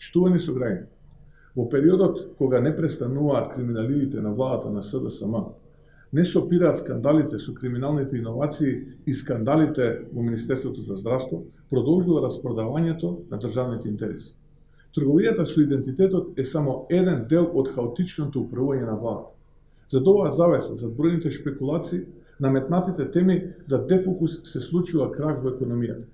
Почитувани сограѓани, во периодот кога не престануваат криминалиите на владата на СДСМ, не се опираат скандалите со криминалните иновации и скандалите во Министерството за здравство, продолжува распродавањето на државните интереси. Трговијата со идентитетот е само еден дел од хаотичното управување на владата. Зад оваа завеса, зад бројните шпекулации, наметнатите теми за дефокус се случува крах во економијата.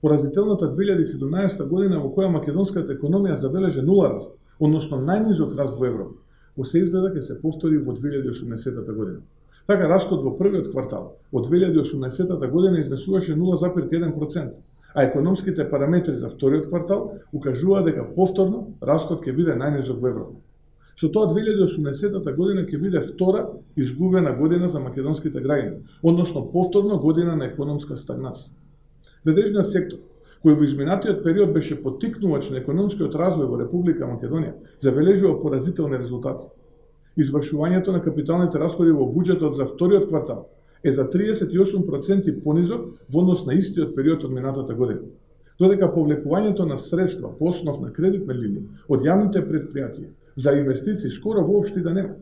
Поразителната 2017 година во која македонската економија забележа нула раст, односно најнизок раст во Европа, во се изгледа ќе се повтори во 2018 година. Така растот во првиот квартал од 2018 година изнесуваше 0,1%, а економските параметри за вториот квартал укажуваат дека повторно растот ќе биде најнизок во Европа. Со тоа 2018 година ќе биде втора изгубена година за македонските граѓани, односно повторно година на економска стагнација. Ведежниот сектор, кој во изминатиот период беше поттикнувач на економскиот развој во Република Македонија, забележува поразителни резултати. Извршувањето на капиталните расходи во буџетот за вториот квартал е за 38% понизок во однос на истиот период од минатата година, додека повлекувањето на средства по основ на кредитна линија од јавните предпријатија за инвестиции скоро воопшто да нема.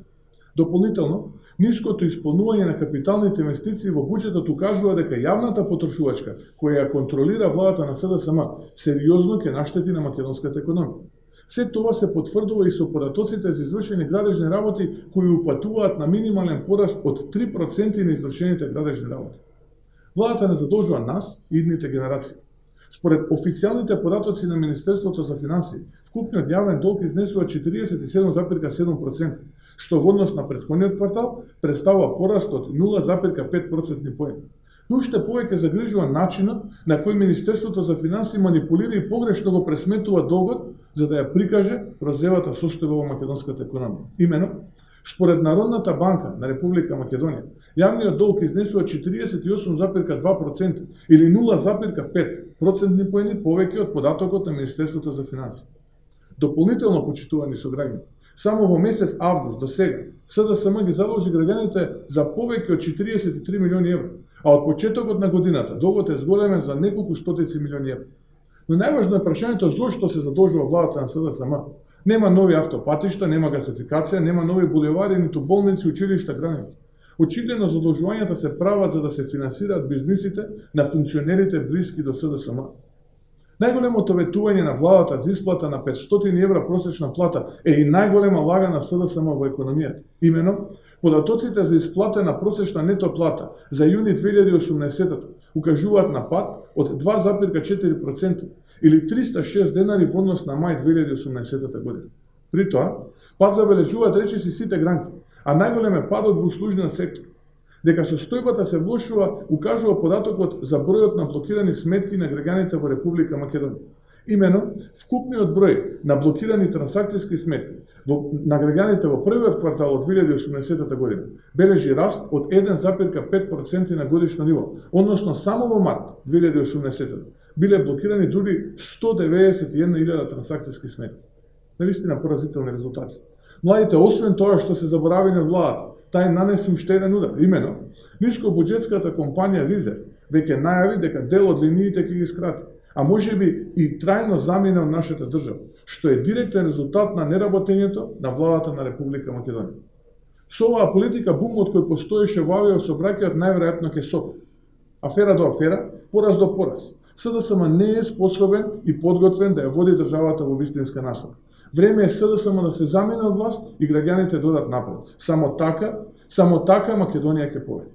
Дополнително, ниското исполнување на капиталните инвестиции во буџетот укажува дека јавната потрошувачка, која ја контролира владата на СДСМ, сериозно ќе наштети на македонската економија. Се тоа се потврдува и со податоците за извршени градежни работи кои упатуваат на минимален пораст од 3% на извршените градежни работи. Владата не задолжува нас и идните генерации. Според официјалните податоци на Министерството за финансии, вкупниот јавен долг изнесува 47,7%, што во однос на претходниот квартал представува пораст од 0,5% поени. Но уште повеќе загрижува начинот на кој Министерството за финансии манипулира и погрешно го пресметува долгот за да ја прикаже розевата состојба во македонската економија. Имено, според Народната банка на Република Македонија, јавниот долг изнесува 48,2% или 0,5% поени повеќе од податокот на Министерството за финансии. Дополнително, почитувани сограѓани, само во месец август до сега СДСМ ги задолжи граѓаните за повеќе од 43 милиони евра, а од почетокот на годината долгот е зголемен за неколку стотици милиони евра. Но најважно е прашањето зошто се задолжува владата на СДСМ. Нема нови автопатишта, нема гасификација, нема нови булевари, ниту болници, училишта, граници. Очигледно задолжувањата се прават за да се финансираат бизнисите на функционерите блиски до СДСМ. Најголемото ветување на владата за исплата на 500 евра просечна плата е и најголема лага на СДСМ во економијата. Имено, податоците за исплатена просечна нето плата за јуни 2018 укажуваат на пад од 2,4% или 306 денари во однос на мај 2018 година. При тоа, пад забележуваат речиси сите гранки, а најголем е падот во услужниот сектор. Дека состојбата се влошува, укажува податокот за бројот на блокирани сметки на граѓаните во Република Македонија. Имено, вкупниот број на блокирани трансакцијски сметки на граѓаните во првиот квартал од 2018 година бележи раст од 1,5% на годишно ниво, односно само во март 2018 биле блокирани дури 191.000 трансакцијски сметки. Навистина поразителни резултати. Младите, освен тоа што се заборавени од владата, тај нанесе уште еден удар. Имено, нискобуџетската компанија Визер веќе најави дека дел од линиите ќе ги скрати, а можеби и трајно замине од нашата држава, што е директен резултат на неработењето на владата на Република Македонија. Со оваа политика бумот кој постоеше во авиосообраќајот најверојатно ќе сопре. Афера до афера, пораз до пораз. СДСМ не е способен и подготвен да ја води државата во вистинска насока. Време е СДСМ да се замине од власт и граѓаните додат напред. Само така Македонија ќе победи.